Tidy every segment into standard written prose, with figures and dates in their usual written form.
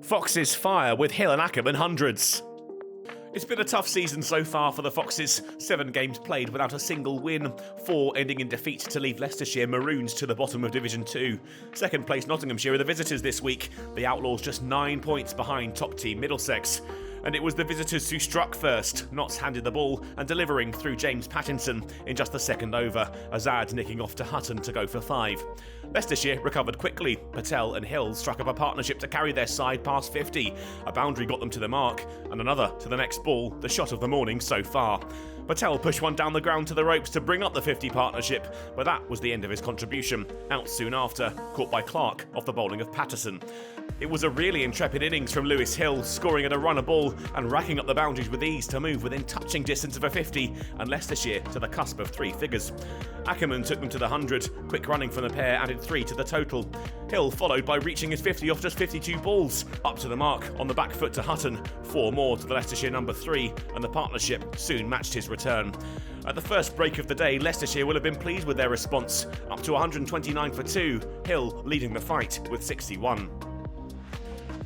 Foxes fire with Hill and Ackerman hundreds. It's been a tough season so far for the Foxes. 7 games played without a single win, 4 ending in defeat to leave Leicestershire maroons to the bottom of Division 2. Second place Nottinghamshire are the visitors this week. The Outlaws just 9 points behind top team Middlesex. And it was the visitors who struck first. Notts handed the ball and delivering through James Pattinson in just the second over, Azad nicking off to Hutton to go for 5. Leicestershire recovered quickly. Patel and Hill struck up a partnership to carry their side past 50. A boundary got them to the mark, and another to the next ball, the shot of the morning so far. Patel pushed one down the ground to the ropes to bring up the 50 partnership, but that was the end of his contribution. Out soon after, caught by Clark off the bowling of Patterson. It was a really intrepid innings from Lewis Hill, scoring at a runner ball and racking up the boundaries with ease to move within touching distance of a 50 and Leicestershire to the cusp of 3 figures. Ackerman took them to the 100, quick running from the pair added 3 to the total. Hill followed by reaching his 50 off just 52 balls, up to the mark on the back foot to Hutton, 4 more to the Leicestershire number 3, and the partnership soon matched his return. At the first break of the day, Leicestershire will have been pleased with their response, up to 129 for 2, Hill leading the fight with 61.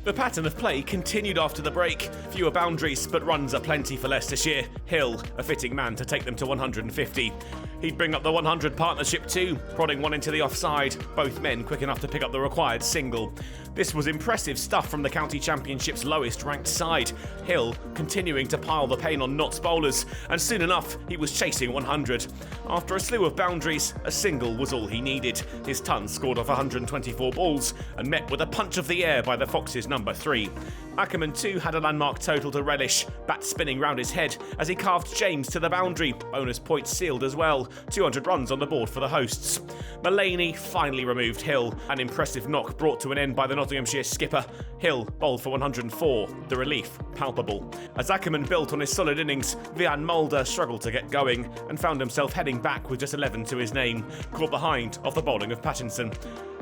The pattern of play continued after the break. Fewer boundaries, but runs aplenty for Leicestershire. Hill, a fitting man to take them to 150. He'd bring up the 100 partnership too, prodding one into the offside, both men quick enough to pick up the required single. This was impressive stuff from the County Championship's lowest ranked side. Hill continuing to pile the pain on Notts bowlers, and soon enough he was chasing 100. After a slew of boundaries, a single was all he needed. His ton scored off 124 balls and met with a punch of the air by the Foxes number 3. Ackerman too had a landmark total to relish, bat spinning round his head as he carved James to the boundary, bonus points sealed as well, 200 runs on the board for the hosts. Mullaney finally removed Hill, an impressive knock brought to an end by the Nottinghamshire skipper. Hill bowled for 104, the relief palpable. As Ackerman built on his solid innings, Vian Mulder struggled to get going and found himself heading back with just 11 to his name, caught behind off the bowling of Patterson.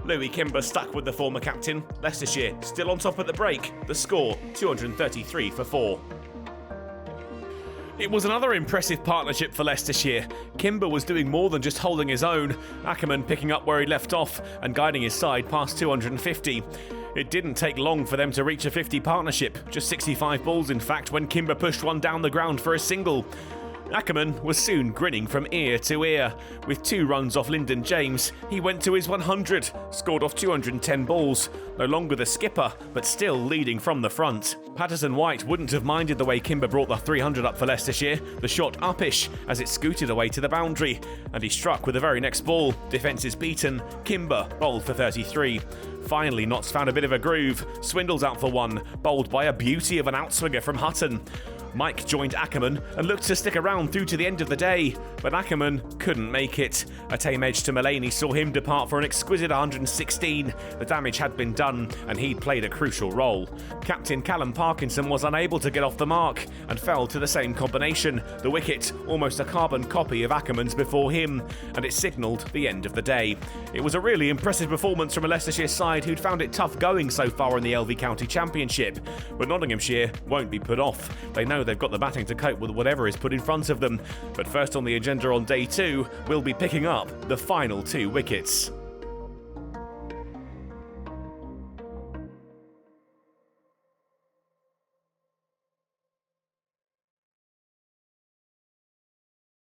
Louis Kimber stuck with the former captain. Leicestershire still on top at the break. The score 233 for 4. It was another impressive partnership for Leicestershire. Kimber was doing more than just holding his own, Ackerman picking up where he left off and guiding his side past 250. It didn't take long for them to reach a 50 partnership, just 65 balls in fact, when Kimber pushed one down the ground for a single. Ackerman was soon grinning from ear to ear. With 2 runs off Lyndon James, he went to his 100, scored off 210 balls. No longer the skipper, but still leading from the front. Patterson-White wouldn't have minded the way Kimber brought the 300 up for Leicestershire, the shot upish as it scooted away to the boundary, and he struck with the very next ball. Defences beaten, Kimber bowled for 33. Finally, Notts found a bit of a groove. Swindle's out for 1, bowled by a beauty of an outswinger from Hutton. Mike joined Ackerman and looked to stick around through to the end of the day, but Ackerman couldn't make it. A tame edge to Mullaney saw him depart for an exquisite 116. The damage had been done, and he'd played a crucial role. Captain Callum Parkinson was unable to get off the mark and fell to the same combination, the wicket almost a carbon copy of Ackerman's before him, and it signalled the end of the day. It was a really impressive performance from a Leicestershire side who'd found it tough going so far in the LV County Championship, but Nottinghamshire won't be put off. They know they've got the batting to cope with whatever is put in front of them. But first on the agenda on day 2, we'll be picking up the final 2 wickets.